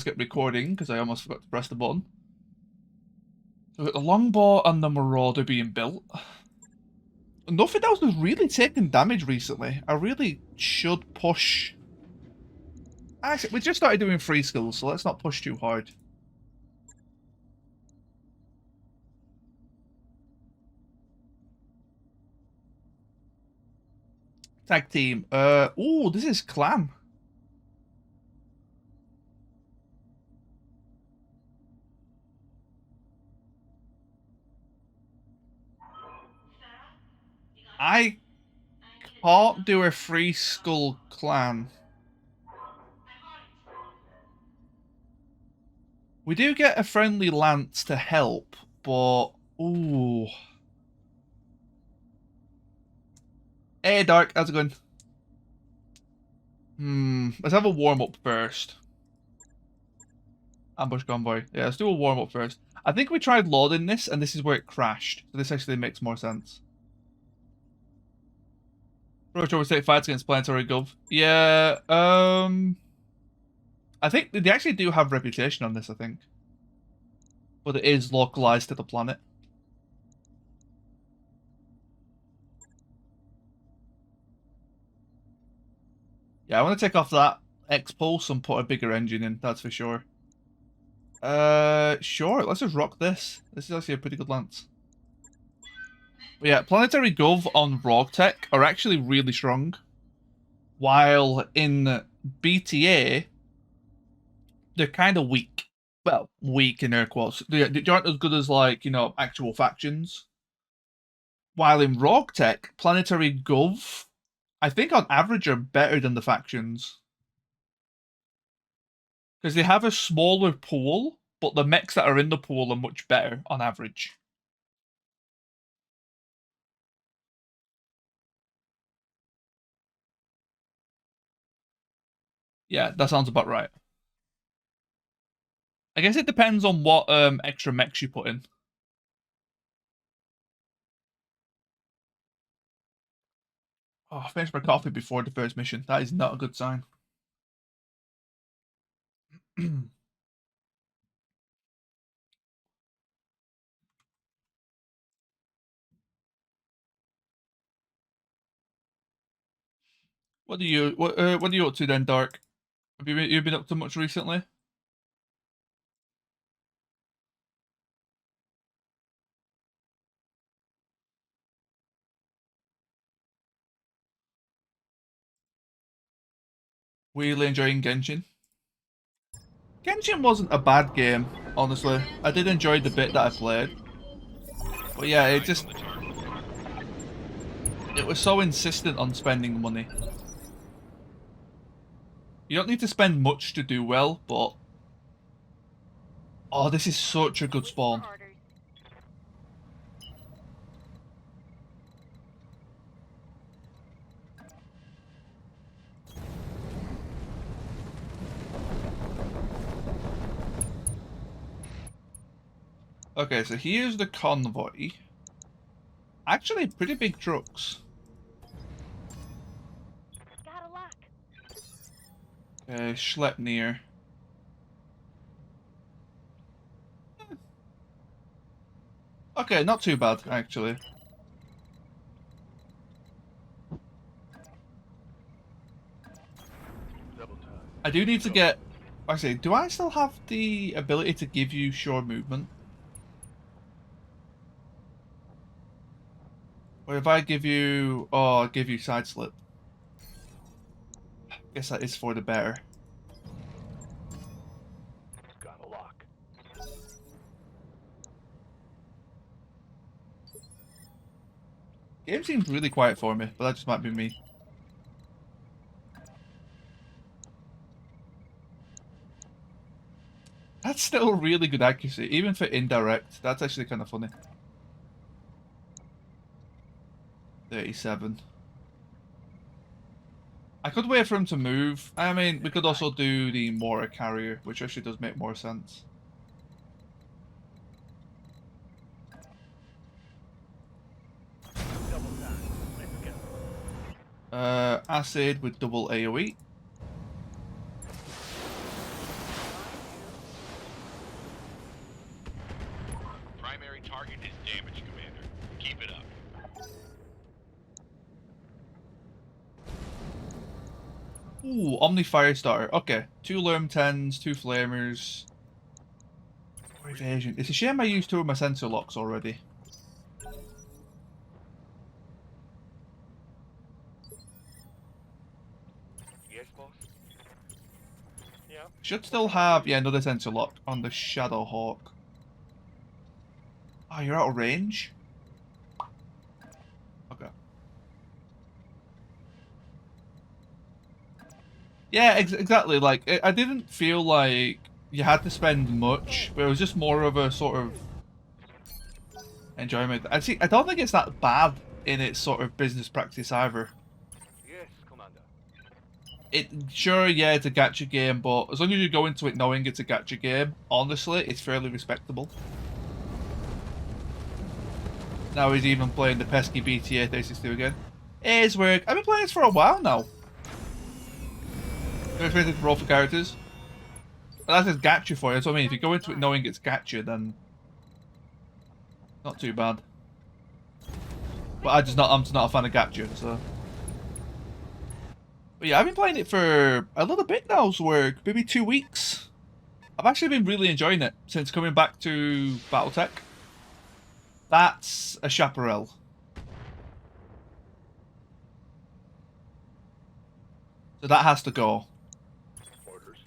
almost get recording because I almost forgot to press the button. So we've got the longbow and the marauder being built. Nothing else has really taken damage recently. I really should push. Actually, we just started doing free skills, so let's not push too hard. Tag team. Oh, this is clan. I can't do a free skull clan. We do get a friendly lance to help, but ooh. Hey, Dark, how's it going? Let's have a warm up first. Ambush convoy. Yeah, let's do a warm up first. I think we tried loading this, and this is where it crashed. So this actually makes more sense. Approach overstate fights against planetary gov. Yeah, I think they actually do have reputation on this, I think. But it is localized to the planet. Yeah, I want to take off that X-Pulse and put a bigger engine in, that's for sure. Sure, let's just rock this. This is actually a pretty good lance. But yeah, Planetary Gov on BattleTech are actually really strong. While in BTA, they're kind of weak. Well, weak in air quotes. They aren't as good as, like, you know, actual factions. While in BattleTech, Planetary Gov, I think on average are better than the factions. Because they have a smaller pool, but the mechs that are in the pool are much better on average. Yeah, that sounds about right. I guess it depends on what extra mechs you put in. Oh, I finished my coffee before the first mission. That is not a good sign. What are you up to then, Dark? Have you been up to much recently? Really enjoying Genshin. Genshin wasn't a bad game, honestly. I did enjoy the bit that I played. But yeah, it was so insistent on spending money. You don't need to spend much to do well, but oh, this is such a good spawn. Okay, so here's the convoy. Actually, pretty big trucks. Okay, Schleppnir. Okay, not too bad, actually. I do need to get... Actually, do I still have the ability to give you shore movement? Or if I give you... Oh, I'll give you side slip. I guess that is for the better. Got a lock. Game seems really quiet for me, but that just might be me. That's still really good accuracy, even for indirect. That's actually kind of funny. 37. I could wait for him to move. I mean, we could also do the Mora carrier, which actually does make more sense. Acid with double AoE. Ooh, Omni Firestarter. Okay, 2 Lerm 10s, 2 Flamers. Evasion. It's a shame I used 2 of my sensor locks already. Yes, boss. Yeah. Should still have, yeah, another sensor lock on the Shadow Hawk. Oh, you're out of range? Okay. Yeah, exactly. Like, I didn't feel like you had to spend much, but it was just more of a sort of enjoyment. I don't think it's that bad in its sort of business practice either. Yes, Commander. Sure, yeah, it's a gacha game, but as long as you go into it knowing it's a gacha game, honestly, it's fairly respectable. Now he's even playing the pesky BTA 362 again. It's work. I've been playing this for a while now. Very expensive to roll for characters. But that's just gacha for you. That's what I mean. If you go into it knowing it's gacha, then not too bad. But I'm just not a fan of gacha, so. But yeah, I've been playing it for a little bit now, so maybe 2 weeks. I've actually been really enjoying it since coming back to BattleTech. That's a chaparral. So that has to go. Orders.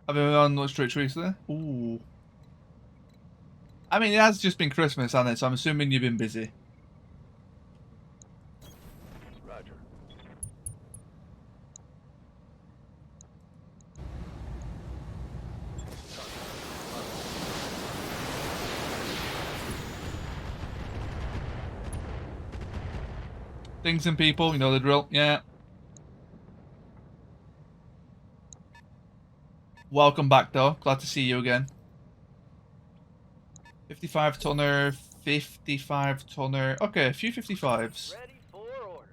Have you been on much Twitch recently? Ooh. I mean, it has just been Christmas, hasn't it? So I'm assuming you've been busy. Roger. Things and people, you know the drill. Yeah. Welcome back, though. Glad to see you again. 55 tonner, 55 tonner. Okay, a few 55s. Ready for orders.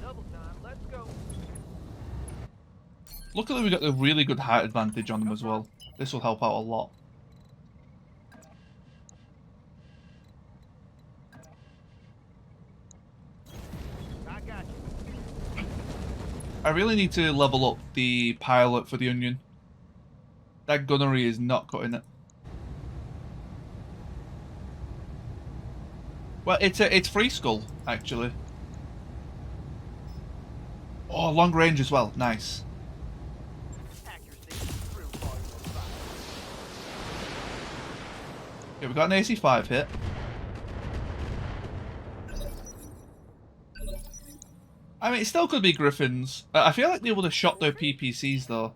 Double time. Let's go. Luckily, we got a really good height advantage on them as well. This will help out a lot. I got you. I really need to level up the pilot for the Onion. That gunnery is not cutting it. Well, it's free skull actually. Oh, long range as well. Nice. Accuracy. Through volume of fire. Yeah, we got an AC5 hit. I mean, it still could be Griffins. I feel like they would have shot their PPCs though.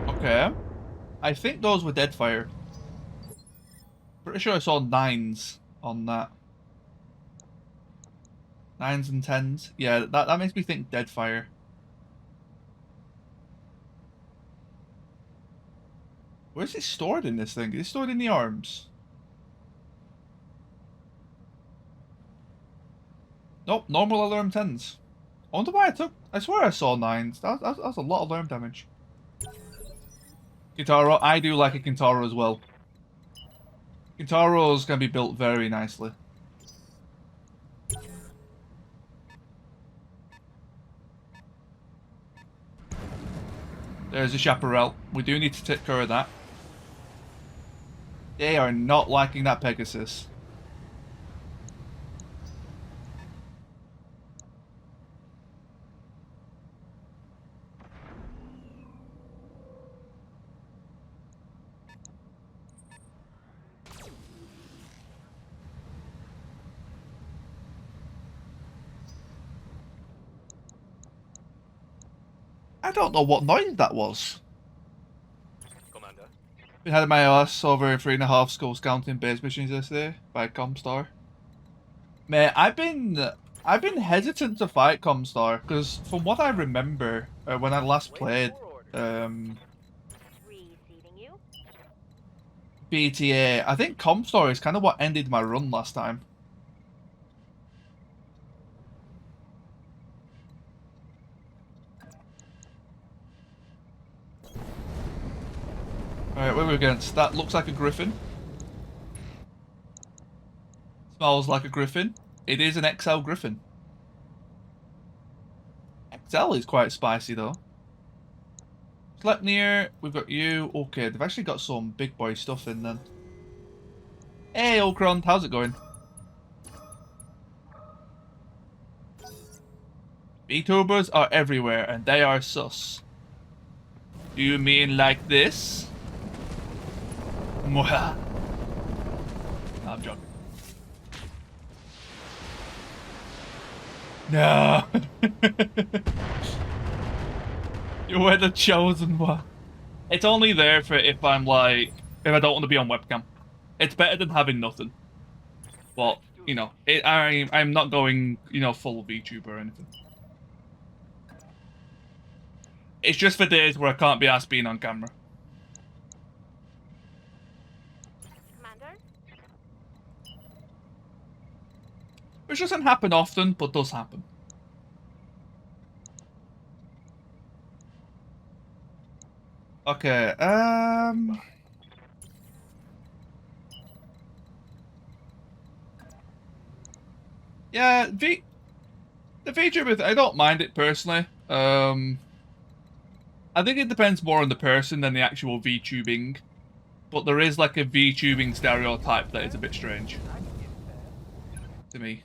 Okay. I think those were Deadfire. Pretty sure I saw 9s on that. 9s and 10s. Yeah, that makes me think Deadfire. Where's it stored in this thing? Is it stored in the arms? Nope, normal alarm 10s. I wonder why I took... I swear I saw 9s. That's a lot of alarm damage. Kintaro, I do like a Kintaro as well. Kintaros can be built very nicely. There's a chaparral. We do need to take care of that. They are not liking that Pegasus. I don't know what noise that was. Commander. Been had my ass over 3.5 skull scouting base missions yesterday by Comstar. Mate, I've been hesitant to fight Comstar because from what I remember when I last played Receiving you. BTA, I think Comstar is kind of what ended my run last time. Right, where are we against? That looks like a griffin. Smells like a griffin. It is an XL griffin. XL is quite spicy though. Sleipnir, we've got you. Okay, they've actually got some big boy stuff in then. Hey, Okron, how's it going? VTubers are everywhere and they are sus. Do you mean like this? Mwaha. No, I'm joking. No. You were the chosen one. It's only there for if I'm like, if I don't want to be on webcam. It's better than having nothing. But, you know, I'm not going, you know, full VTuber or anything. It's just for days where I can't be asked being on camera. Commander? Which doesn't happen often, but does happen. Okay, yeah, the VTuber, I don't mind it personally. I think it depends more on the person than the actual VTubing. But there is like a VTubing stereotype that is a bit strange. To me.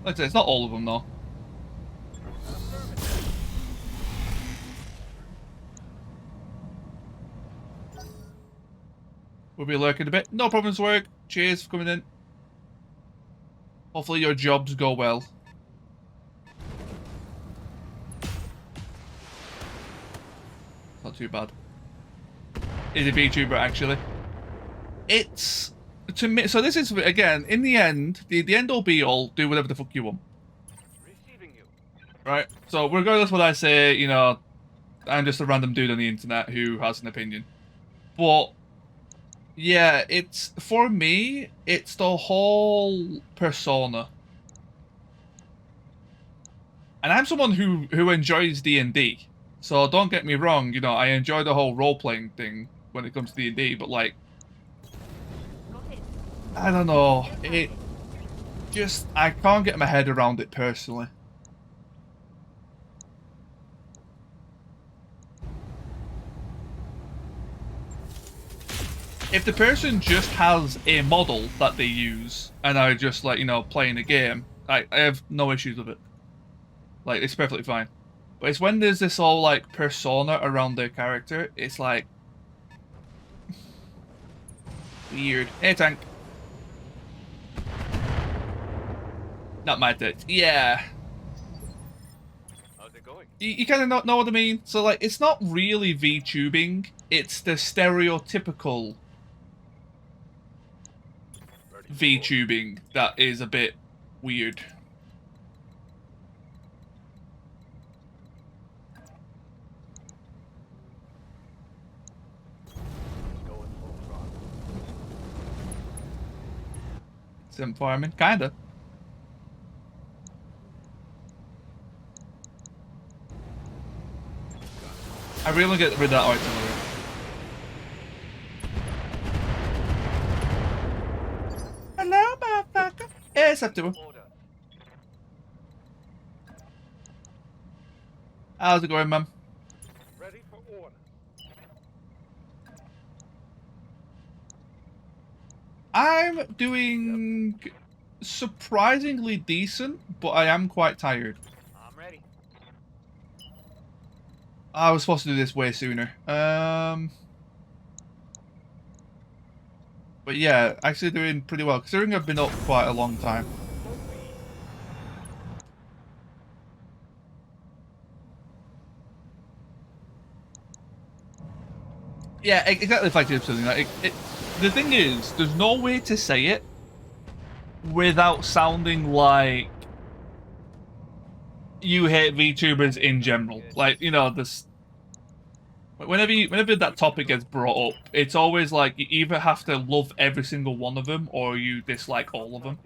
Like I said, it's not all of them though. We'll be lurking a bit. No problems, work. Cheers for coming in. Hopefully your jobs go well. Not too bad. Is a VTuber actually? It's to me. So this is again in the end, the end all be all. Do whatever the fuck you want. Receiving you. Right. So regardless of what I say, you know, I'm just a random dude on the internet who has an opinion. But yeah, it's for me. It's the whole persona. And I'm someone who enjoys D&D. So don't get me wrong, you know, I enjoy the whole role-playing thing when it comes to D&D, but like, I don't know, it just, I can't get my head around it personally. If the person just has a model that they use, and are just like, you know, playing a game, I have no issues with it. Like, it's perfectly fine. But it's when there's this all, like, persona around their character, it's like... weird. Hey, tank. Not my tits. Yeah. How's it going? You kind of know what I mean? So, like, it's not really VTubing. It's the stereotypical VTubing that is a bit weird. Sim farming, kinda. I really get rid of that artillery. Hello, motherfucker. Hey, September. Order. How's it going, man? Ready for order. I'm doing surprisingly decent, but I am quite tired. I'm ready. I was supposed to do this way sooner. But yeah, actually doing pretty well, considering I've been up quite a long time. Yeah, exactly like something like the thing is, there's no way to say it without sounding like you hate VTubers in general. Like, you know, this whenever that topic gets brought up, it's always like you either have to love every single one of them or you dislike all of them.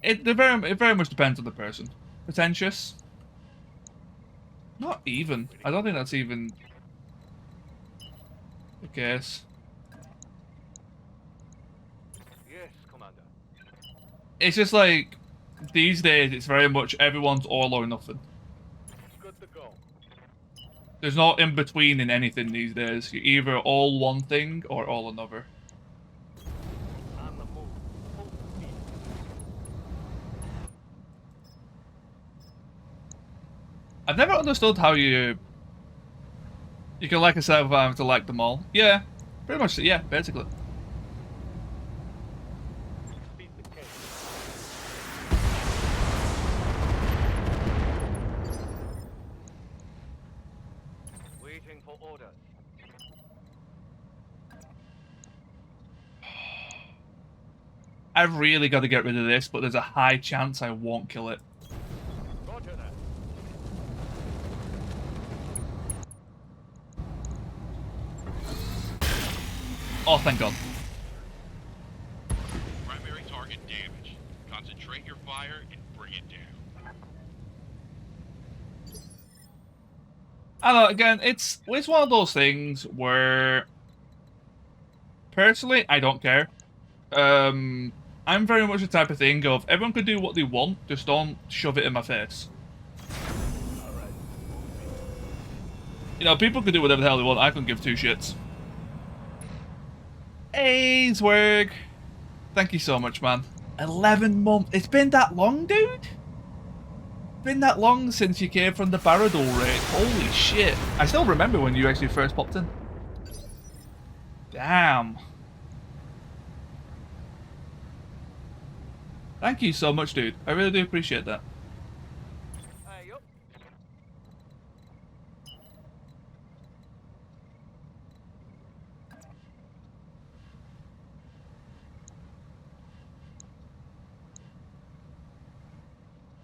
It very much depends on the person. Pretentious? Not even. I don't think that's even. I guess. Yes, Commander. It's just like these days it's very much everyone's all or nothing. Good to go. There's no in between in anything these days. You're either all one thing or all another. On the move. Full speed. I've never understood how you can like a set of arms to like them all. Yeah, pretty much. Yeah, basically. Beat the case. Waiting for orders. I've really got to get rid of this, but there's a high chance I won't kill it. Roger that. Oh, thank God. Primary target damaged. Concentrate your fire and bring it down. I don't know, again, it's one of those things where personally I don't care. I'm very much the type of thing of everyone can do what they want, just don't shove it in my face. Alright. You know, people can do whatever the hell they want, I couldn't give two shits. Hey, Zwerg. Thank you so much, man. 11 months. It's been that long, dude? Been that long since you came from the Baradol raid. Holy shit. I still remember when you actually first popped in. Damn. Thank you so much, dude. I really do appreciate that. Hey, yup.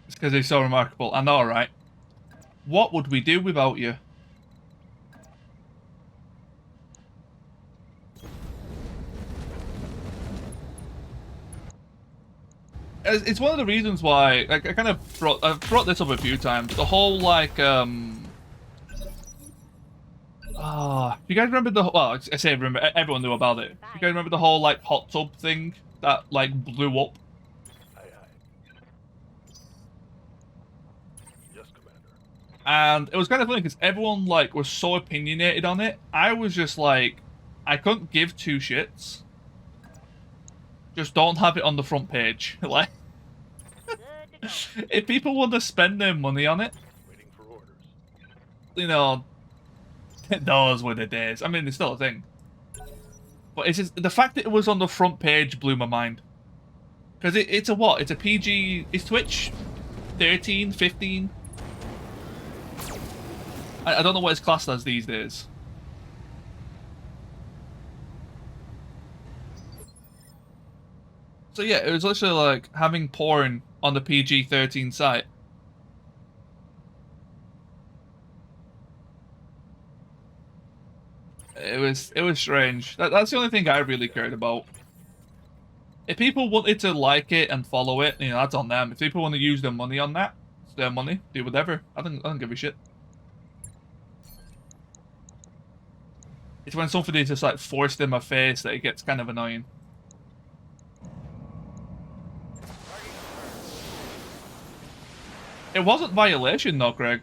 It's because he's so remarkable. I know, right? What would we do without you? It's one of the reasons why I kind of I've brought this up a few times. The whole like you guys remember the well? I say remember. Everyone knew about it. You guys remember the whole like hot tub thing that like blew up? Aye, aye. Yes, Commander. And it was kind of funny because everyone like was so opinionated on it. I was just like, I couldn't give two shits. Just don't have it on the front page. Like, Good to go. if people want to spend their money on it, Waiting for orders. you know, those were the days. I mean, it's still a thing. But it's just, the fact that it was on the front page blew my mind. Because it's a what? It's a PG... Is Twitch 13, 15? I don't know what it's classed as these days. So yeah, it was literally like having porn on the PG-13 site. It was strange. That's the only thing I really cared about. If people wanted to like it and follow it, you know, that's on them. If people want to use their money on that, it's their money. Do whatever. I don't give a shit. It's when something is just like forced in my face that it gets kind of annoying. It wasn't violation though, Craig.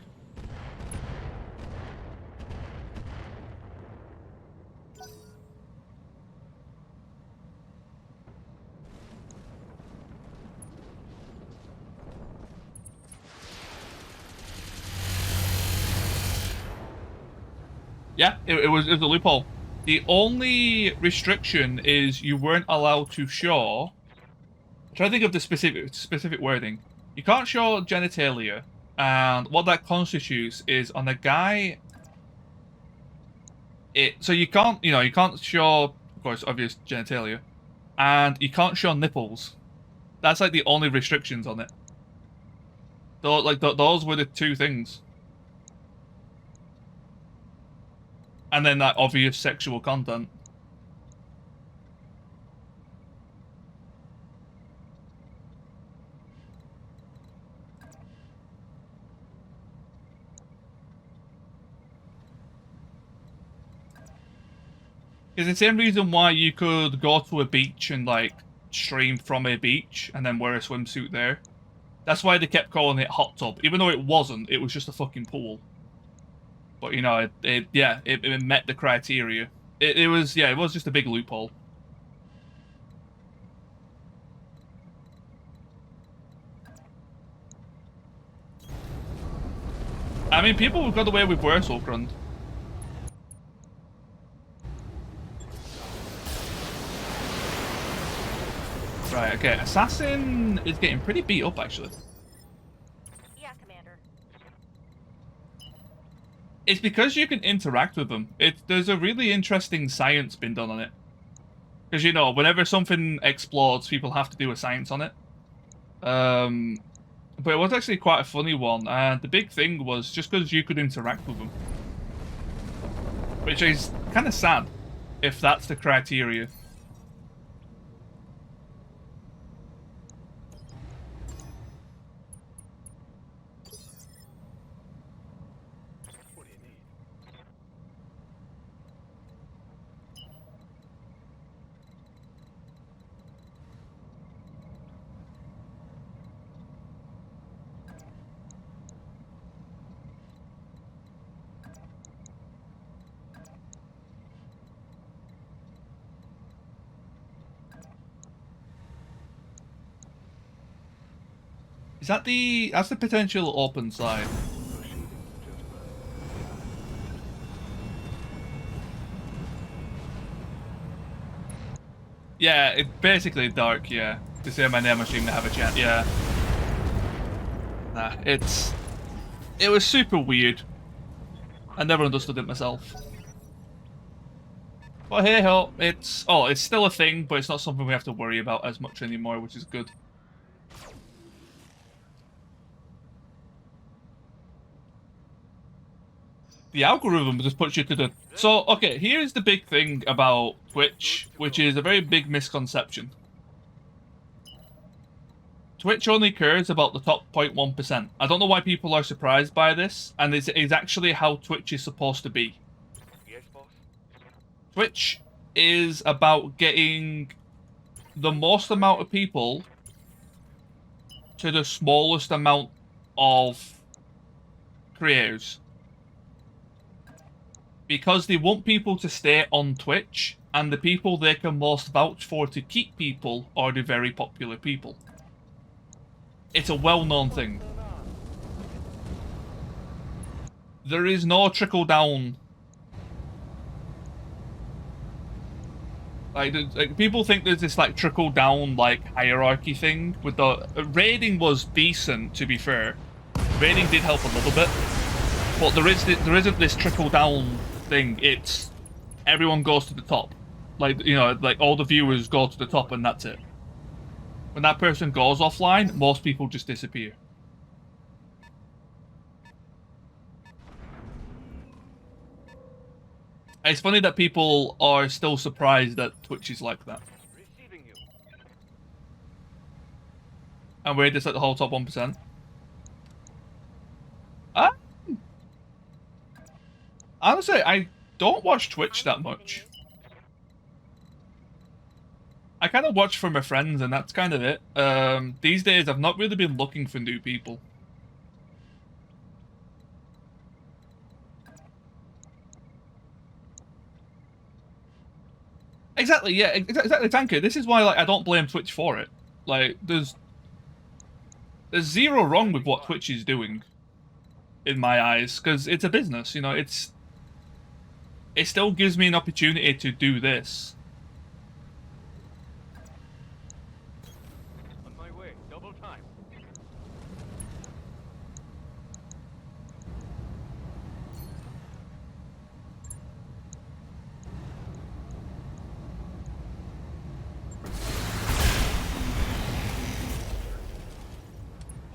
Yeah, it was a loophole. The only restriction is you weren't allowed to show. I'm trying to think of the specific wording. You can't show genitalia, and what that constitutes is on a guy. So you can't show, of course, obvious genitalia, and you can't show nipples. That's like the only restrictions on it. Though, like those were the two things. And then that obvious sexual content. It's the same reason why you could go to a beach and like stream from a beach and then wear a swimsuit there. That's why they kept calling it hot tub, even though it wasn't. It was just a fucking pool. But you know, it met the criteria. It was just a big loophole. I mean, people have got away with worse, Okrund. Right, okay. Assassin is getting pretty beat up, actually. Yeah, Commander. It's because you can interact with them. There's a really interesting science been done on it. Because, you know, whenever something explodes, people have to do a science on it. But it was actually quite a funny one. And the big thing was just because you could interact with them. Which is kind of sad, if that's the criteria. What do you need? That's the potential open side. Proceeding just fine. Yeah, it's basically dark, yeah. To say my name, I seem to have a chance, yeah. Nah, it was super weird. I never understood it myself. But hey ho, it's still a thing, but it's not something we have to worry about as much anymore, which is good. The algorithm just puts you to the... So, okay, here's the big thing about Twitch, which is a very big misconception. Twitch only cares about the top 0.1%. I don't know why people are surprised by this, and it's actually how Twitch is supposed to be. Yes, boss? Twitch is about getting the most amount of people to the smallest amount of creators. Because they want people to stay on Twitch, and the people they can most vouch for to keep people are the very popular people. It's a well-known thing. There is no trickle-down. Like people think there's this like trickle-down like hierarchy thing with the raiding was decent, to be fair. Raiding did help a little bit, but there isn't this trickle-down thing. It's everyone goes to the top, like, you know, like all the viewers go to the top and that's it. When that person goes offline, most people just disappear. It's funny that people are still surprised that Twitch is like that. Receiving you. And we're just at the whole top 1%. Honestly, I don't watch Twitch that much. I kind of watch for my friends, and that's kind of it. These days, I've not really been looking for new people. Exactly, yeah, exactly, Tanker. This is why, like, I don't blame Twitch for it. Like, there's zero wrong with what Twitch is doing, in my eyes, because it's a business, you know, it still gives me an opportunity to do this. On my way. Double time.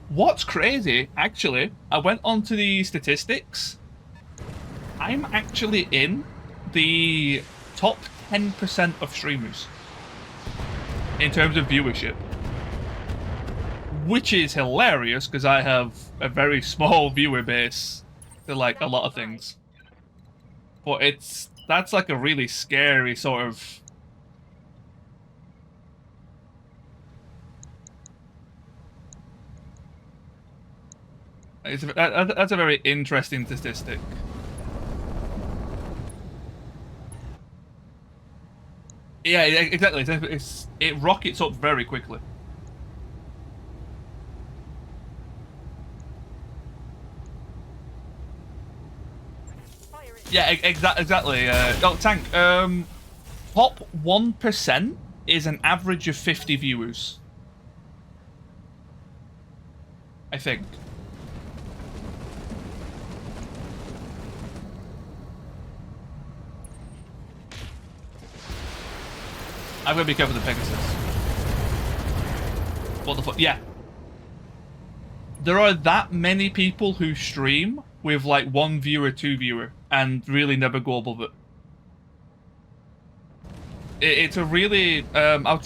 What's crazy, actually, I went onto the statistics. I'm actually in the top 10% of streamers in terms of viewership. Which is hilarious, because I have a very small viewer base to, like, a lot of things. But that's like a really scary sort of. That's a very interesting statistic. Yeah, exactly. It rockets up very quickly. Fire it. Yeah, exactly. Oh, Tank. Top 1% is an average of 50 viewers. I think. I'm gonna be careful with the Pegasus. What the fuck? Yeah. There are that many people who stream with like 1 viewer, 2 viewer, and really never go above it. It's a really I'll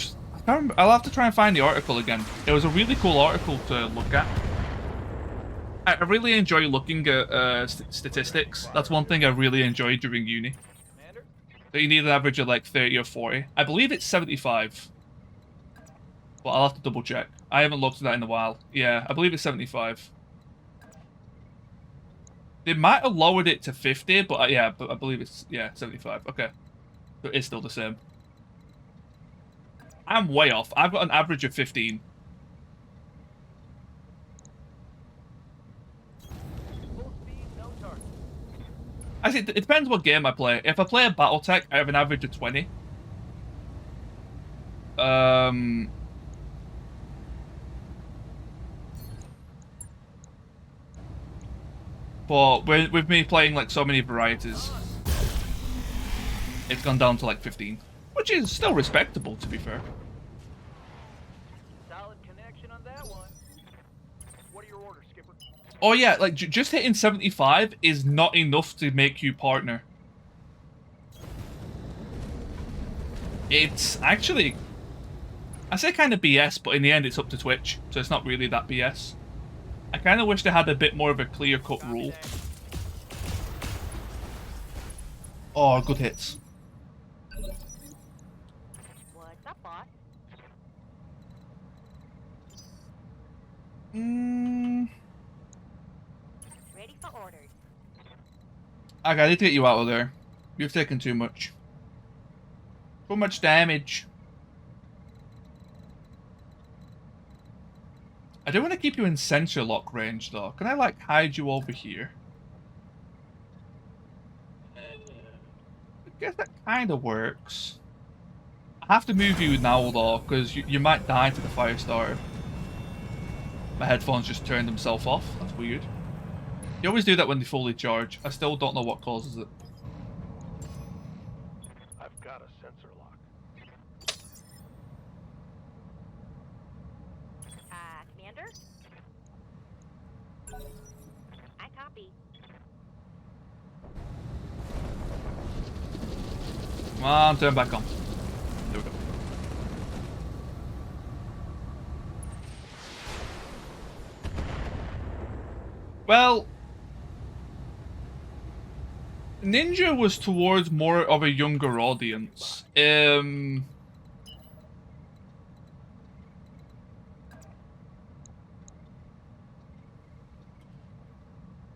have to try and find the article again. It was a really cool article to look at. I really enjoy looking at statistics. That's one thing I really enjoyed during uni. Commander? So you need an average of like 30 or 40. I believe it's 75. But I'll have to double check. I haven't looked at that in a while. Yeah, I believe it's 75. They might have lowered it to 50, but yeah, but I believe it's, yeah, 75. Okay. So it's still the same. I'm way off. I've got an average of 15. Full speed, no target. Actually, it depends what game I play. If I play a BattleTech, I have an average of 20. But with me playing like so many varieties, it's gone down to like 15, which is still respectable, to be fair. Solid connection on that one. What are your orders, Skipper? Oh yeah, like just hitting 75 is not enough to make you partner. It's actually, I say kind of BS, but in the end it's up to Twitch, so it's not really that BS. I kind of wish they had a bit more of a clear-cut Copy rule. that. Oh, good hits. What's up, boss? Ready for orders. Okay, I need to get you out of there. You've taken too much. Too much damage. I do want to keep you in sensor lock range, though. Can I, like, hide you over here? I guess that kind of works. I have to move you now, though, because you might die to the fire starter. My headphones just turned themselves off. That's weird. You always do that when they fully charge. I still don't know what causes it. I've got a sensor lock. Commander? I copy. Come on, turn back on. There we go. Well, Ninja was towards more of a younger audience.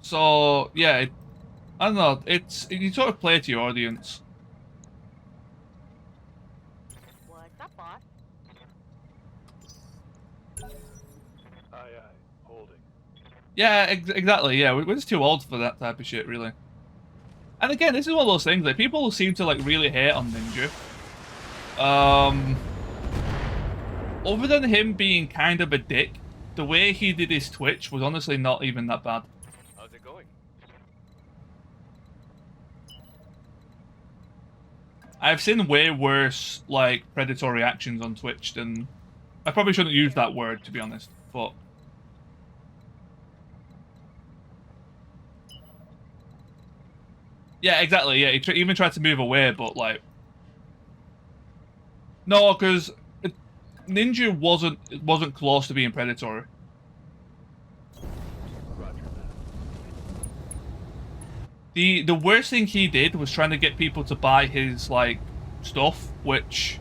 So yeah, I don't know. You sort of play to your audience. What's up, boss? Aye, holding. Yeah, exactly. Yeah, we're just too old for that type of shit, really. And again, this is one of those things. Like, people seem to like really hate on Ninja. Other than him being kind of a dick, the way he did his Twitch was honestly not even that bad. How's it going? I've seen way worse, like, predatory actions on Twitch than... I probably shouldn't use that word, to be honest, but... Yeah, exactly, yeah, he even tried to move away, but, like... No, because Ninja wasn't close to being predatory. Roger that. The worst thing he did was trying to get people to buy his like stuff, which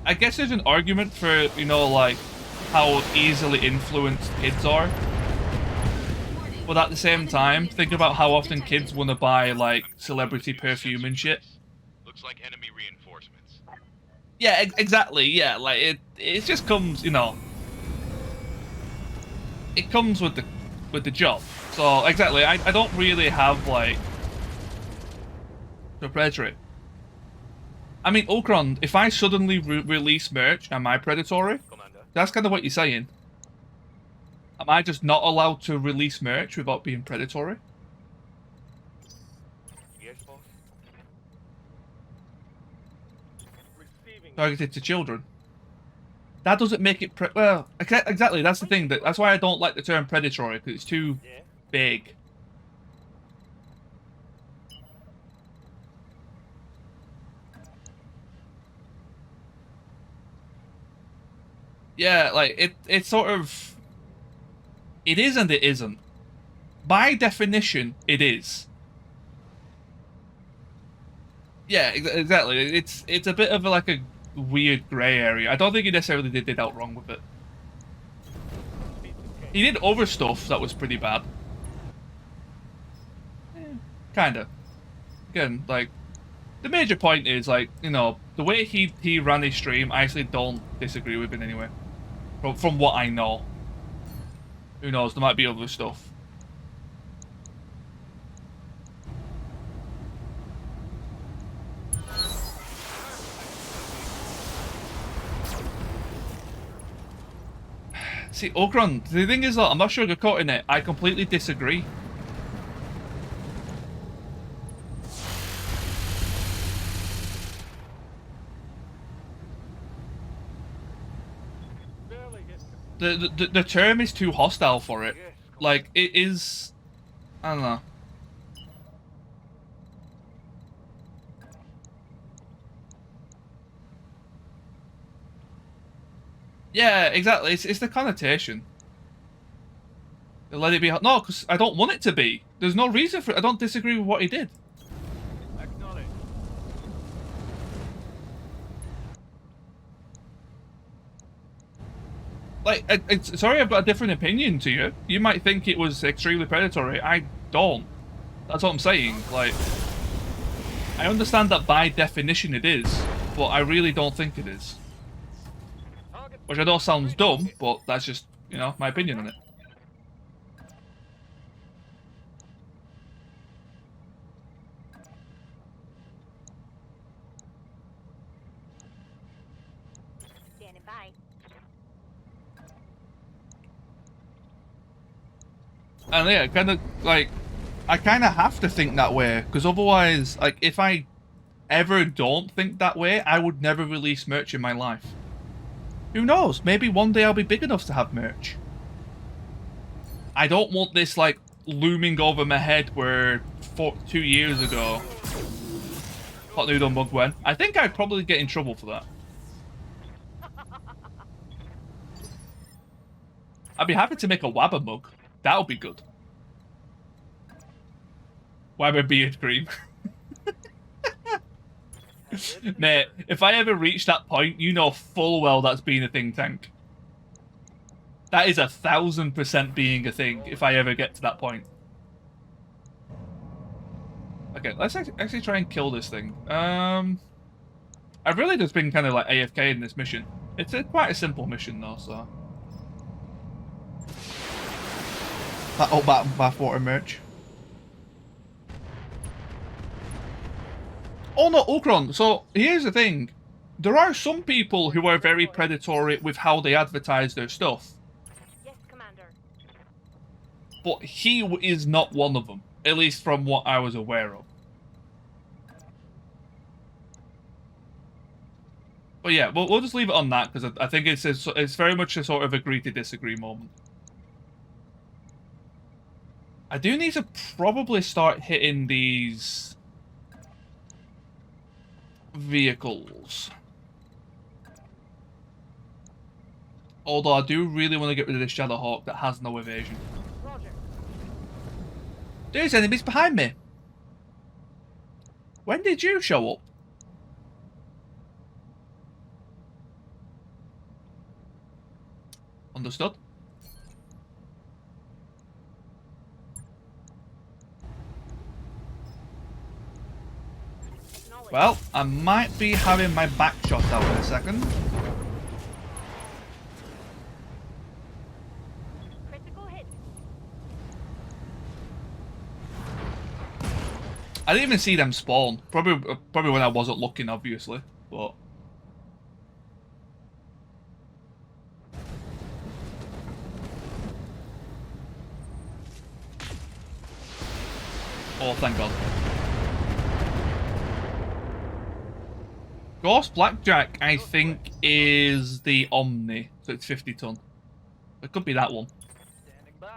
I guess there's an argument for, you know, like how easily influenced kids are. But at the same time, think about how often kids want to buy like celebrity perfume and shit. Looks like enemy reinforcements. Yeah, exactly. Yeah, like it just comes, you know, it comes with the job. So exactly, I don't really have like the predatory. I mean, Okron, if I suddenly release merch, am I predatory? Commander. That's kind of what you're saying. Am I just not allowed to release merch without being predatory? Yes, boss. Receiving. Targeted to children. That doesn't make it well, exactly, that's the thing. That's why I don't like the term predatory, because it's too Yeah. big. Yeah, like it's sort of, it is and it isn't. By definition, it is. Yeah, exactly. It's a bit of like a weird grey area. I don't think he necessarily did out wrong with it. He did other stuff that was pretty bad. Kinda. Again, like, the major point is, like, you know, the way he ran his stream, I actually don't disagree with it anyway. From what I know. Who knows, there might be other stuff. See, Ogron, the thing is that I'm not sugarcoating it. I completely disagree. The term is too hostile for it. Yes, Like, it is... I don't know. Yeah, exactly. It's the connotation. Let it be... No, because I don't want it to be. There's no reason for it. I don't disagree with what he did. Acknowledge. Like, sorry I've got a different opinion to you. You might think it was extremely predatory. I don't. That's what I'm saying. Like, I understand that by definition it is, but I really don't think it is. Which I know sounds dumb, but that's just, you know, my opinion on it. Standing by. And yeah, kind of, like, I kind of have to think that way, because otherwise, like, if I ever don't think that way, I would never release merch in my life. Who knows? Maybe one day I'll be big enough to have merch. I don't want this, like, looming over my head where 2 years ago, Hot Noodle Mug went. I think I'd probably get in trouble for that. I'd be happy to make a Wabba mug. That would be good. Wabba beard cream. Mate, if I ever reach that point, you know full well that's being a think tank. That is 1000% being a thing if I ever get to that point. Okay, let's actually try and kill this thing. I've really just been kind of like AFK in this mission. It's quite a simple mission though, so. Bathwater merch. Oh no, Okron, so here's the thing. There are some people who are very predatory with how they advertise their stuff. Yes, Commander. But he is not one of them, at least from what I was aware of. But yeah, we'll just leave it on that, because I think it's very much a sort of agree to disagree moment. I do need to probably start hitting these vehicles. Although I do really want to get rid of this Shadowhawk that has no evasion. Roger. There's enemies behind me. When did you show up? Understood. Acknowledged. Well, I might be having my back shot out in a second. Critical hit. I didn't even see them spawn. Probably when I wasn't looking, obviously. But oh, thank God. Ghost Blackjack, I think, is the Omni, so it's 50 ton. It could be that one. Standing by.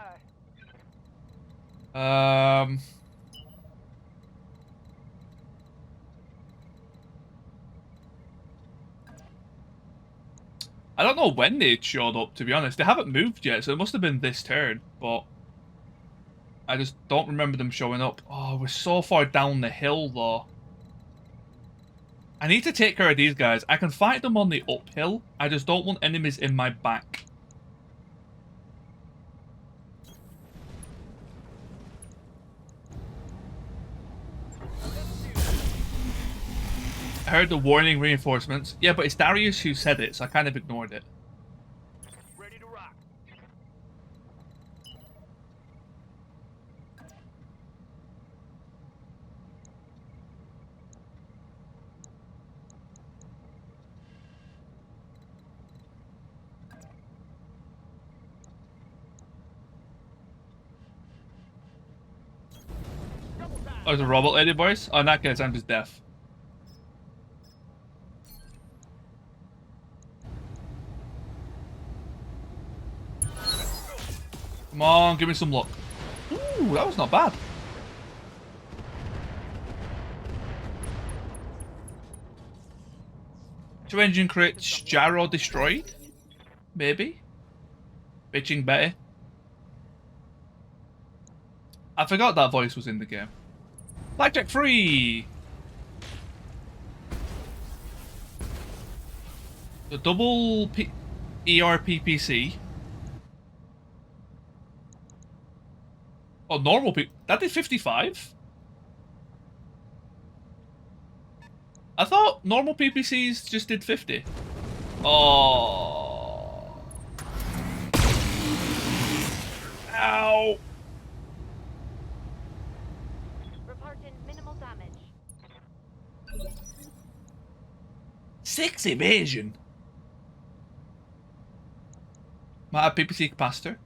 I don't know when they showed up, to be honest. They haven't moved yet, so it must have been this turn, but I just don't remember them showing up. Oh, we're so far down the hill, though. I need to take care of these guys. I can fight them on the uphill. I just don't want enemies in my back. I heard the warning reinforcements. Yeah, but it's Darius who said it, so I kind of ignored it. Ready to rock. Oh, there's a robot lady voice? Oh, in that case, I'm just deaf. Come on, give me some luck. Ooh, that was not bad. Two engine crits, gyro destroyed? Maybe? Bitching Betty. I forgot that voice was in the game. Blackjack free! The double ERPPC. Oh, normal P. That did 55? I thought normal PPCs just did 50. Oh. Ow. Reporting minimal damage. 6 evasion. Might have PPC capacitor.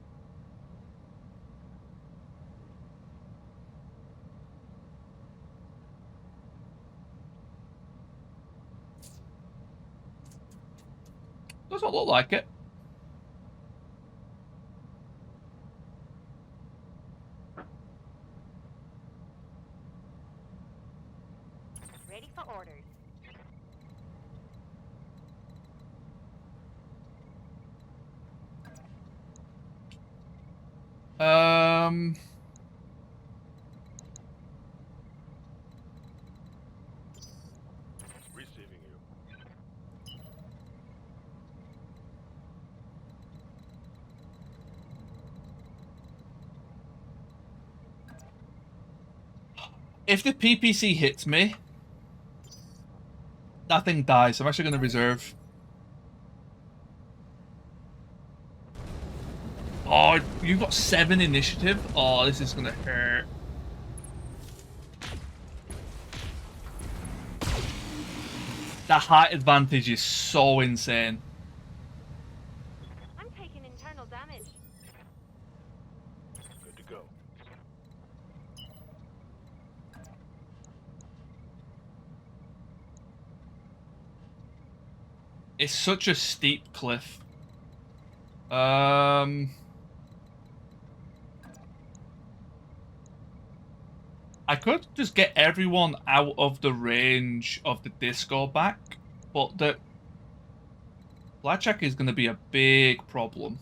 Doesn't look like it. Ready for orders. Receiving you. If the PPC hits me, that thing dies. I'm actually going to reserve. Oh, you've got 7 initiative? Oh, this is going to hurt. That height advantage is so insane. I'm taking internal damage. Good to go. It's such a steep cliff. I could just get everyone out of the range of the disco back, but the Blackjack is going to be a big problem.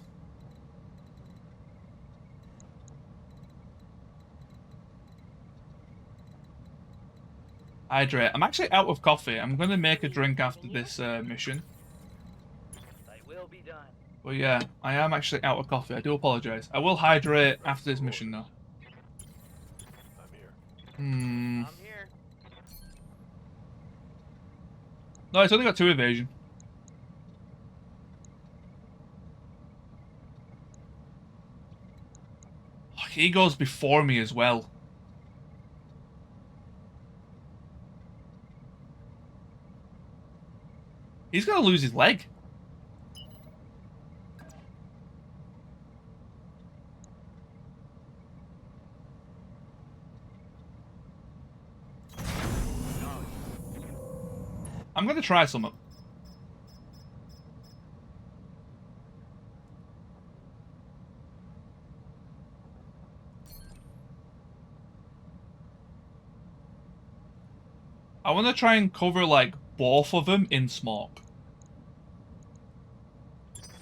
Hydrate. I'm actually out of coffee. I'm going to make a drink after this mission. They will be done. But yeah, I am actually out of coffee. I do apologise. I will hydrate after this mission though. I'm here. Hmm. I'm here. No, it's only got 2 evasion. Oh, he goes before me as well. He's gonna lose his leg. I'm gonna try something. I want to try and cover like both of them in smoke.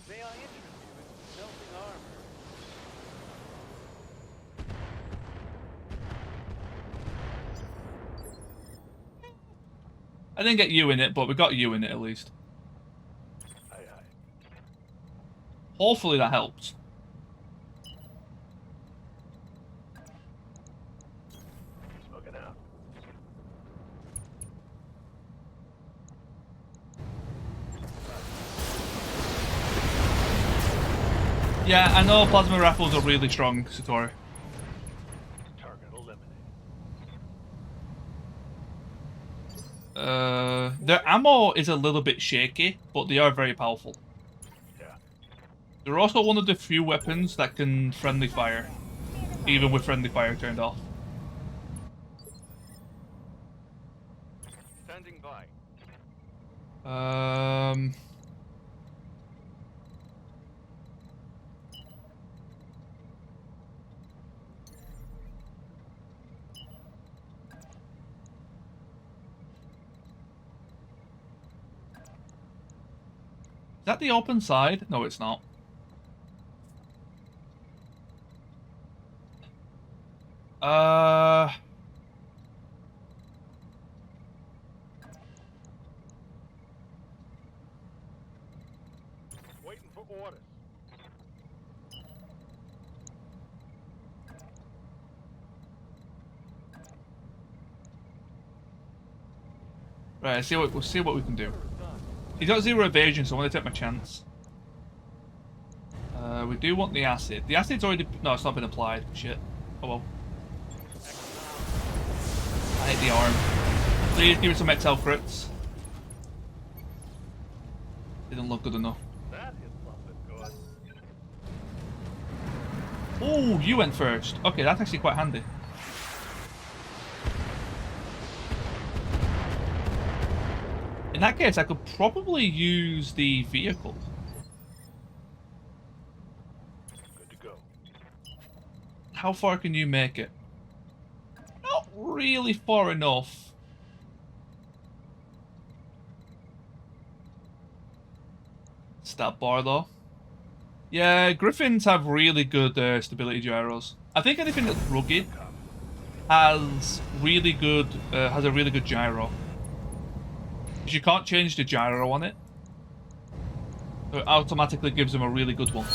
May I interest you in smelting armor? I didn't get you in it, but we got you in it at least. Aye, aye. Hopefully that helps. Smoking out. Yeah, I know plasma rifles are really strong, Satori. Target eliminated. Their ammo is a little bit shaky, but they are very powerful. Yeah. They're also one of the few weapons that can friendly fire, even with friendly fire turned off. Standing by. Is that the open side? No, it's not. Waiting for orders. Right, we'll see what we can do. Done. He's got 0 evasion, so I want to take my chance. We do want the acid. The acid's already... No, it's not been applied. Shit. Oh well. I hit the arm. Please give me some XL crits. Didn't look good enough. That is something good. Oh, you went first. Okay, that's actually quite handy. In that case, I could probably use the vehicle. Good to go. How far can you make it? Not really far enough. Stat bar though. Yeah, Griffins have really good stability gyros. I think anything that's rugged has really good has a really good gyro. 'Cause you can't change the gyro on it, so it automatically gives them a really good one.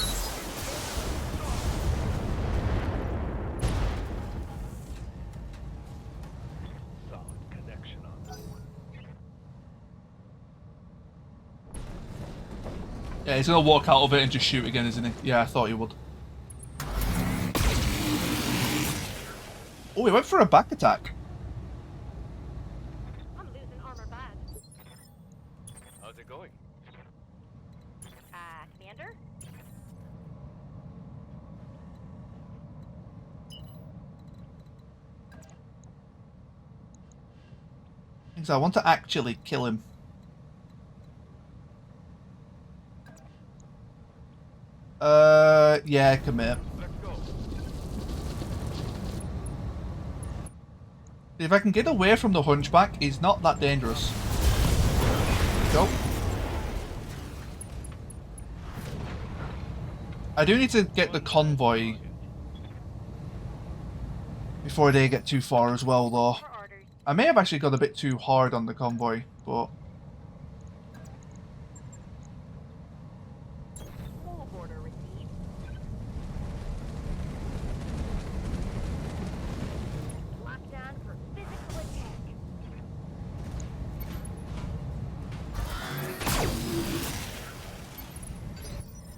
Solid connection on that one. Yeah, he's gonna walk out of it and just shoot again, isn't he? Yeah, I thought he would. Oh, he went for a back attack. I'm losing armor bad. How's it going? Commander? Because I want to actually kill him. Yeah, commit. Let's go. If I can get away from the hunchback, he's not that dangerous. Go. I do need to get the convoy before they get too far as well, though. For orders. I may have actually got a bit too hard on the convoy, but... Move order received. Lockdown for physical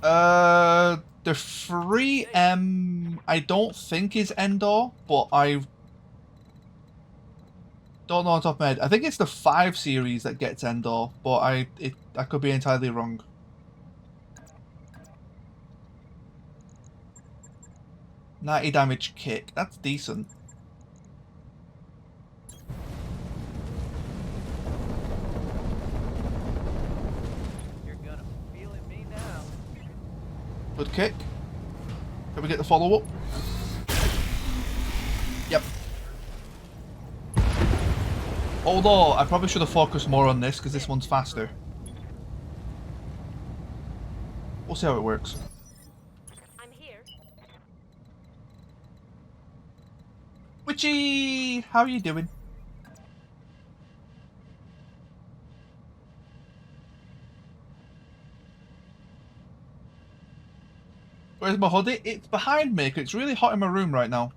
attack. The 3M I don't think is Endor, but I don't know on top of my head. I think it's the 5 series that gets Endor, but I could be entirely wrong. $90 damage kick. That's decent. You're gonna be feeling me now. Good kick. Can we get the follow-up? Yep. Although, I probably should have focused more on this, because this one's faster. We'll see how it works. I'm here. Witchy! How are you doing? Where's my hoodie? It's behind me, 'cause it's really hot in my room right now.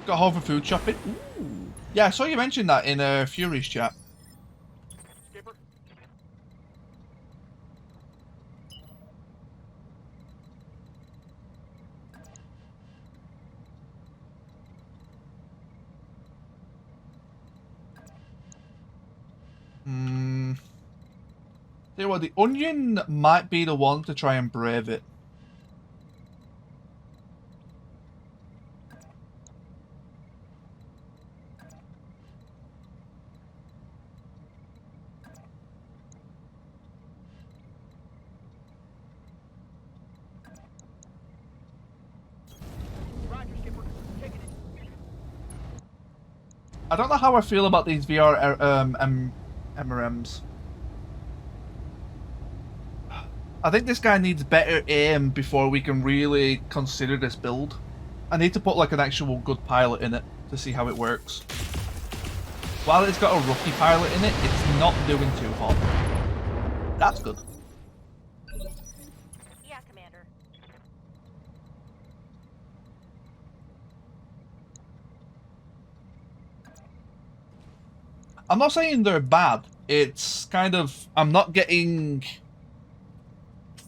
Got home for food shopping. Ooh. Yeah, I saw you mention that in Fury's chat. Skipper, Hmm. Tell you what, the onion might be the one to try and brave it. Roger, Skipper. Taking it. I don't know how I feel about these VR MRMs. I think this guy needs better aim before we can really consider this build. I need to put like an actual good pilot in it to see how it works. While it's got a rookie pilot in it, it's not doing too hot. That's good. Yeah, Commander. I'm not saying they're bad. It's kind of... I'm not getting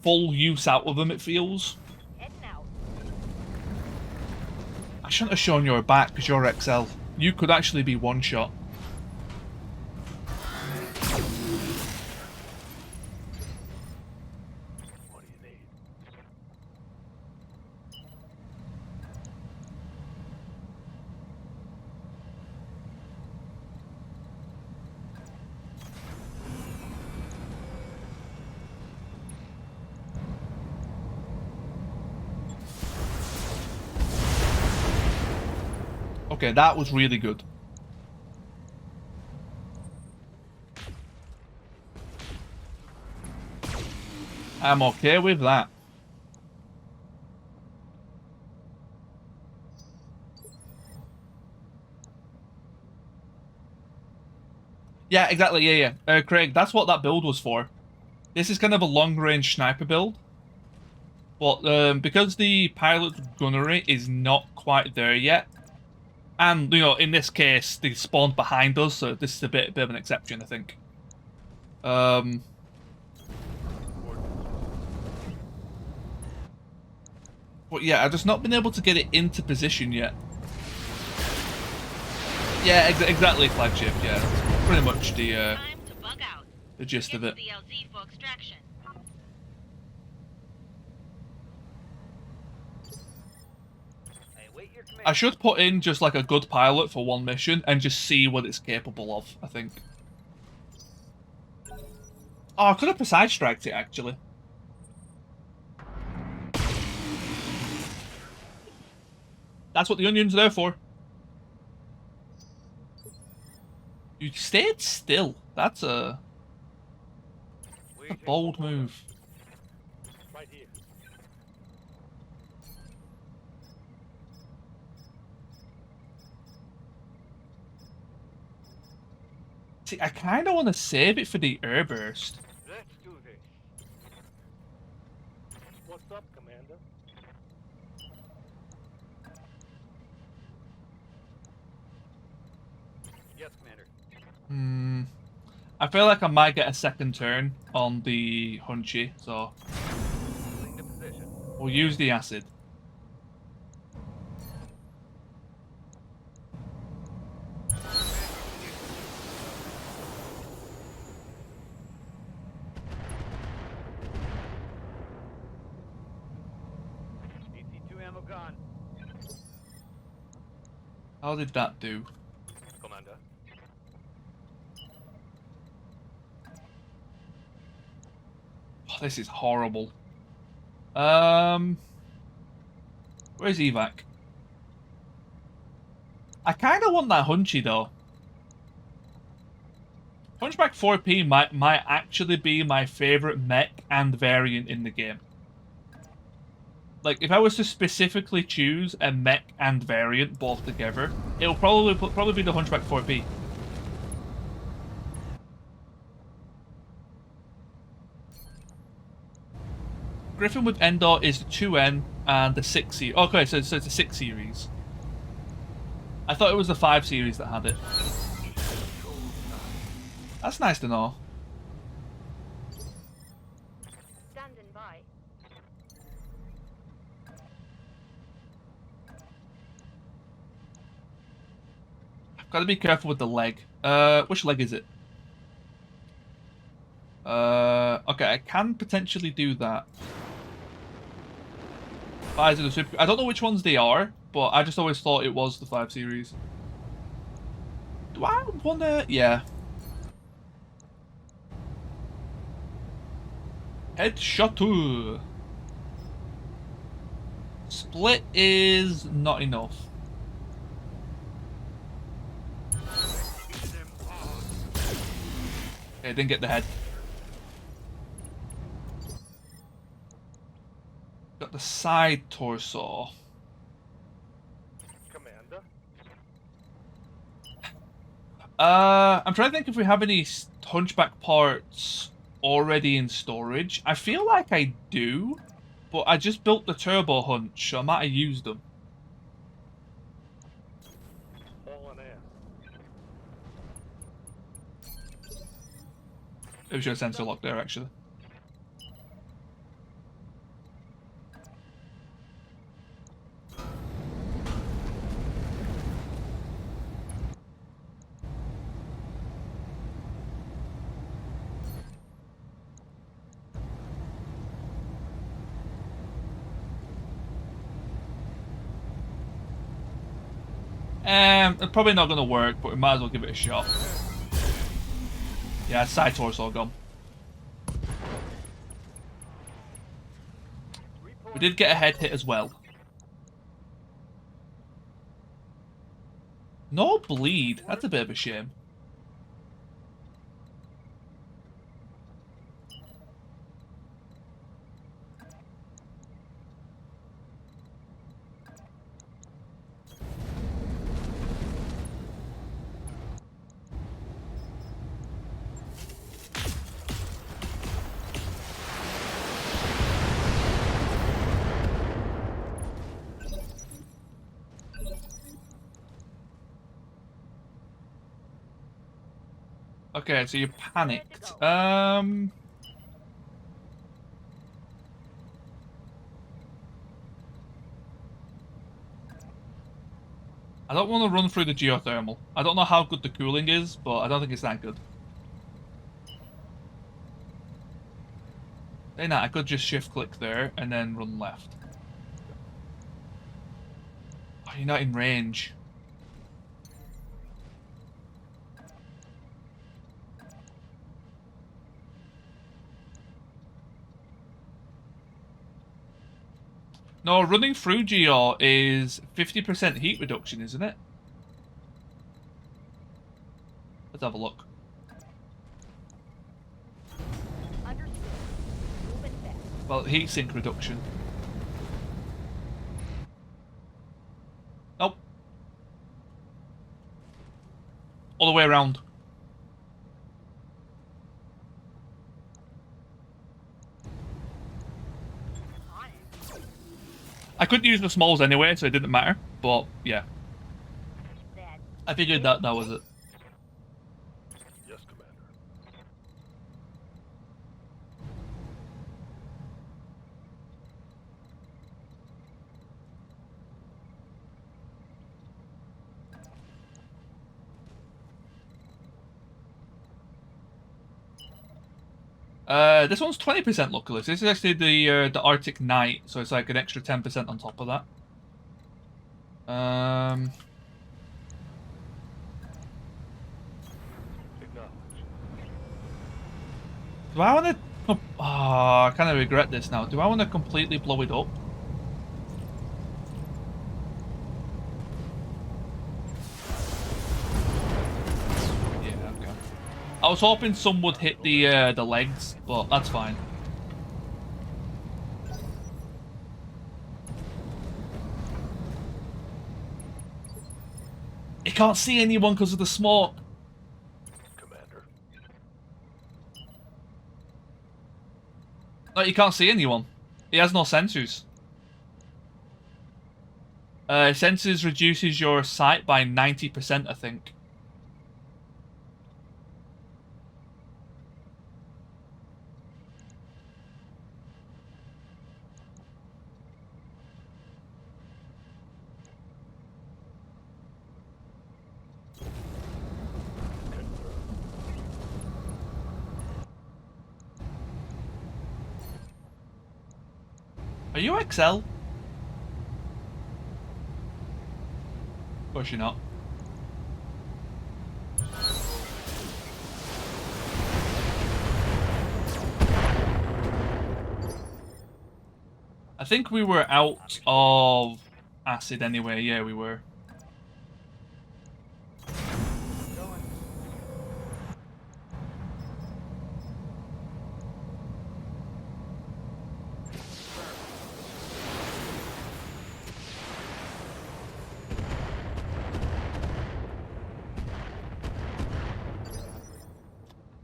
full use out of them, it feels. Heading out. I shouldn't have shown your back because you're XL. You could actually be one shot. What do you need? Okay, that was really good. I'm okay with that. Yeah, exactly. Yeah. Craig, that's what that build was for. This is kind of a long-range sniper build. But because the pilot's gunnery is not quite there yet, and, you know, in this case, they spawned behind us, so this is a bit of an exception, I think. But yeah, I've just not been able to get it into position yet. Yeah, exactly, flagship, yeah. That's pretty much the Time to bug out. the gist of it. Get to the LZ for extraction. I await your command. I should put in just like a good pilot for one mission and just see what it's capable of, I think. Oh, I could have precise striked it, actually. That's what the onion's there for. You stayed still. That's a Waiting bold for orders. move. Right here. See, I kind of want to save it for the airburst. Let's do this. What's up, Commander? Yes, Commander. I feel like I might get a second turn on the Hunchy, so Holding the position. we'll use the acid. BT2 ammo gone. How did that do? Commander. Oh, this is horrible. Where's evac? I kind of want that Hunchy though. Hunchback 4P might actually be my favorite mech and variant in the game. Like, if I was to specifically choose a mech and variant both together, it'll probably be the Hunchback 4P. Griffin with Endor is the 2N and the 6 series. Okay, so it's a 6 series. I thought it was the 5 series that had it. That's nice to know. Standing by. I've got to be careful with the leg. Which leg is it? Okay, I can potentially do that. I don't know which ones they are, but I just always thought it was the 5 series. Do I wanna... Yeah. Headshot. Split is not enough. Okay, didn't get the head. Got the side torso. Commander. I'm trying to think if we have any Hunchback parts already in storage. I feel like I do, but I just built the turbo hunch, so I might have used them. All in air. It was your sensor lock there, actually. It's probably not going to work, but we might as well give it a shot. Yeah, side torso gone. We did get a head hit as well. No bleed. That's a bit of a shame. Okay, so you panicked. I don't want to run through the geothermal. I don't know how good the cooling is, but I don't think it's that good. Hey, nah, I could just shift click there and then run left. Oh, you're not in range. No, running through Geo is 50% heat reduction, isn't it? Let's have a look. Understood. Moving fast. Well, heat sink reduction. Nope. All the way around. I couldn't use the smalls anyway, so it didn't matter. But yeah, That I figured that was it. Yes, Commander. This one's 20% luckily. So this is actually the Arctic Night, so it's like an extra 10% on top of that. Acknowledge. Do I want to? Oh, I kind of regret this now. Do I want to completely blow it up? Yeah, okay. I was hoping some would hit the legs, but that's fine. You can't see anyone because of the smoke. Commander. No, you can't see anyone. He has no sensors. Sensors reduces your sight by 90%, I think. Are you XL? Of course you're not. I think we were out of acid anyway. Yeah, we were.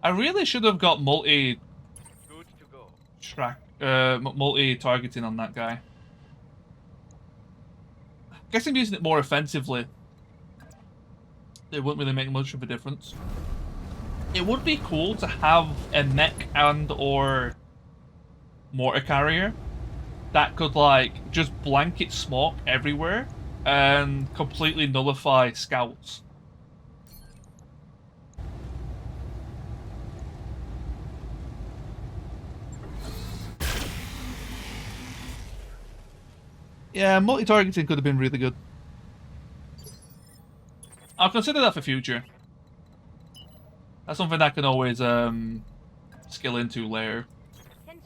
I really should have got multi-targeting Good to go. on that guy. I guess I'm using it more offensively. It wouldn't really make much of a difference. It would be cool to have a mech and or mortar carrier that could like just blanket smoke everywhere and completely nullify scouts. Yeah, multi-targeting could have been really good. I'll consider that for future. That's something I can always skill into later. 10-4.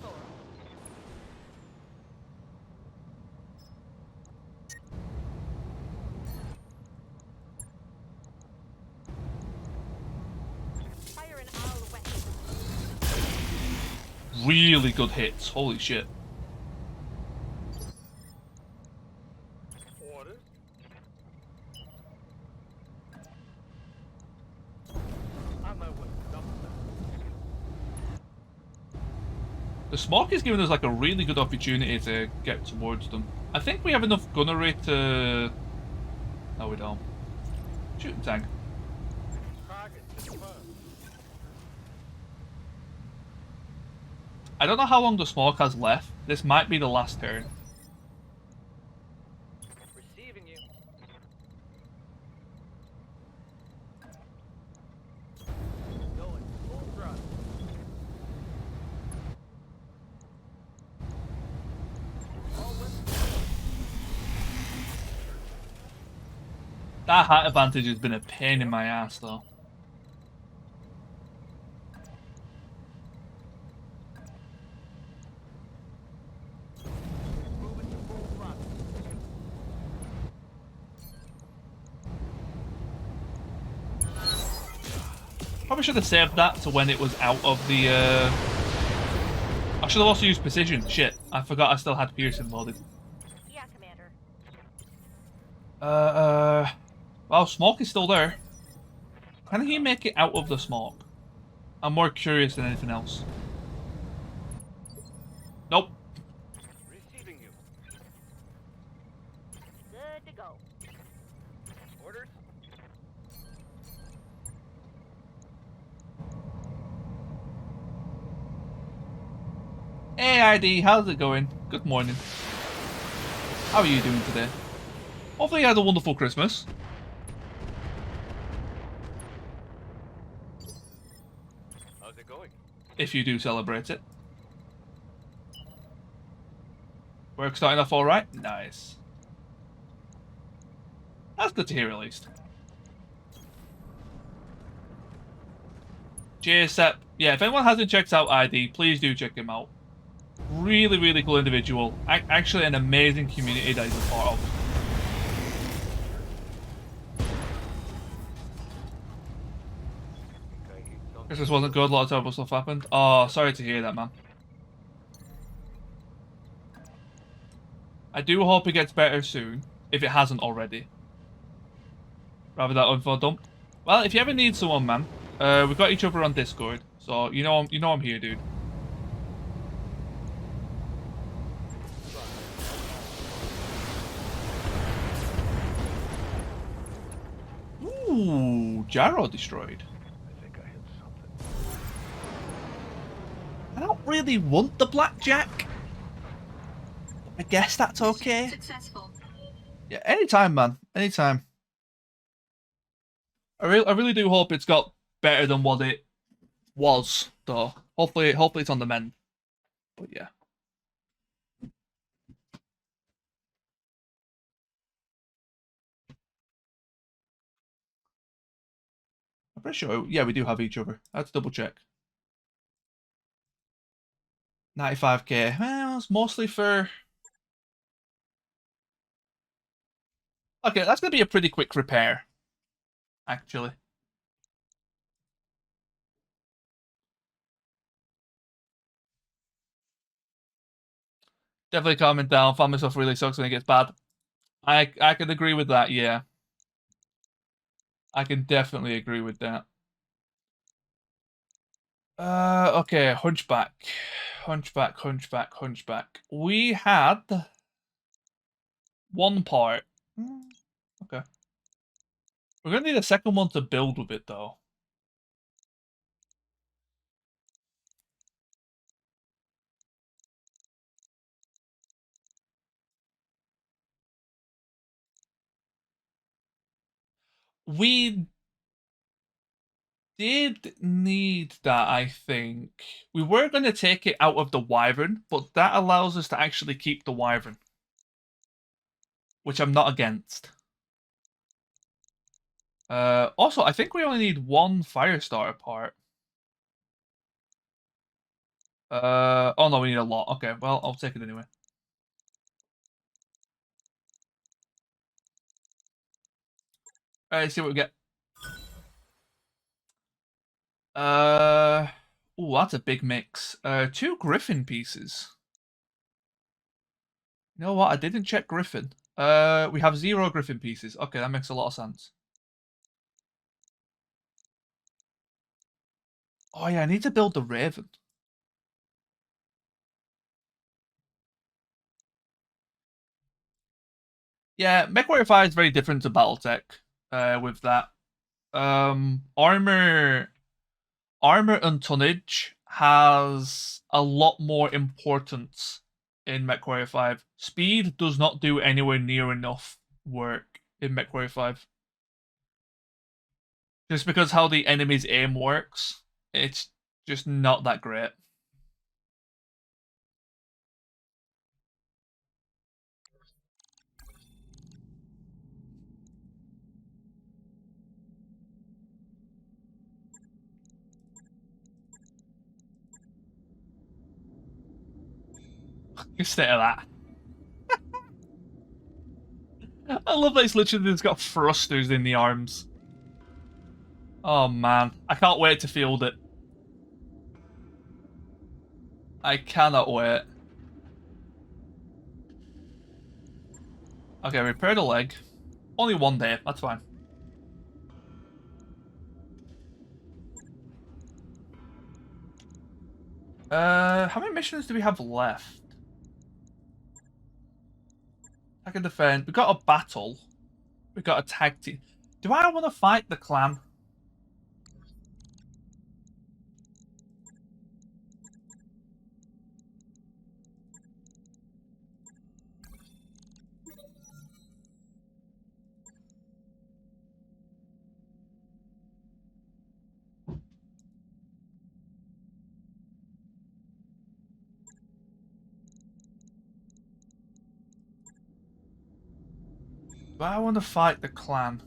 Fire an owl weapon. Really good hits. Holy shit. Orders. On my way. Double that. The smoke is giving us like a really good opportunity to get towards them. I think we have enough gunnery to... No, we don't. Shooting tank. Target confirmed. I don't know how long the smoke has left. This might be the last turn. Receiving you. Going full thrust. All weapons. That height advantage has been a pain in my ass though. Moving to full thrust. Probably should have saved that to when it was out of the... I should have also used precision. Shit, I forgot I still had piercing loaded. Yeah, Commander. Well, smoke is still there. Can he make it out of the smoke? I'm more curious than anything else. Nope. Receiving you. Hey ID, how's it going? Good morning. How are you doing today? Hopefully you had a wonderful Christmas. How's it going? If you do celebrate it. Work starting off alright? Nice. That's good to hear at least. Cheers, Sep. Yeah, if anyone hasn't checked out ID, please do check him out. Really, really cool individual. Actually, an amazing community that he's a part of. Okay, something. Christmas wasn't good, a lot of terrible stuff happened. Oh, sorry to hear that, man. I do hope it gets better soon, if it hasn't already. Rather that info dump. Well, if you ever need someone, man, we've got each other on Discord, so you know I'm here, dude. Ooh, Gyro destroyed. I think I hit something. I don't really want the blackjack. I guess that's okay. Successful. Yeah, anytime, man. Anytime. I really do hope it's got better than what it was, though. Hopefully it's on the mend. But yeah. I'm pretty sure, yeah, we do have each other. I have to double check. 95k. Well, it's mostly for... Okay, that's going to be a pretty quick repair, actually. Definitely calming down. Family stuff really sucks when it gets bad. I can agree with that, yeah. I can definitely agree with that. Okay, Hunchback. Hunchback. We had one part. Okay. We're gonna need a second one to build with it, though. We did need that, I think. We were going to take it out of the Wyvern, but that allows us to actually keep the Wyvern. Which I'm not against. Also, I think we only need one Firestarter part. Oh no, we need a lot. Okay, well, I'll take it anyway. Alright, see what we get. Oh, that's a big mix. 2 Griffin pieces. You know what? I didn't check Griffin. We have 0 Griffin pieces. Okay, that makes a lot of sense. Oh yeah, I need to build the Raven. Yeah, MechWarrior 5 is very different to BattleTech with that. Armor and tonnage has a lot more importance in MechWarrior 5. Speed does not do anywhere near enough work in MechWarrior 5. Just because how the enemy's aim works, it's just not that great. Instead of that. I love that it's literally just got thrusters in the arms. Oh man, I can't wait to field it. I cannot wait. Okay, repair the leg. Only one day, that's fine. How many missions do we have left? I can defend. We got a battle. We got a tag team. Do I want to fight the clan? But I want to fight the clan.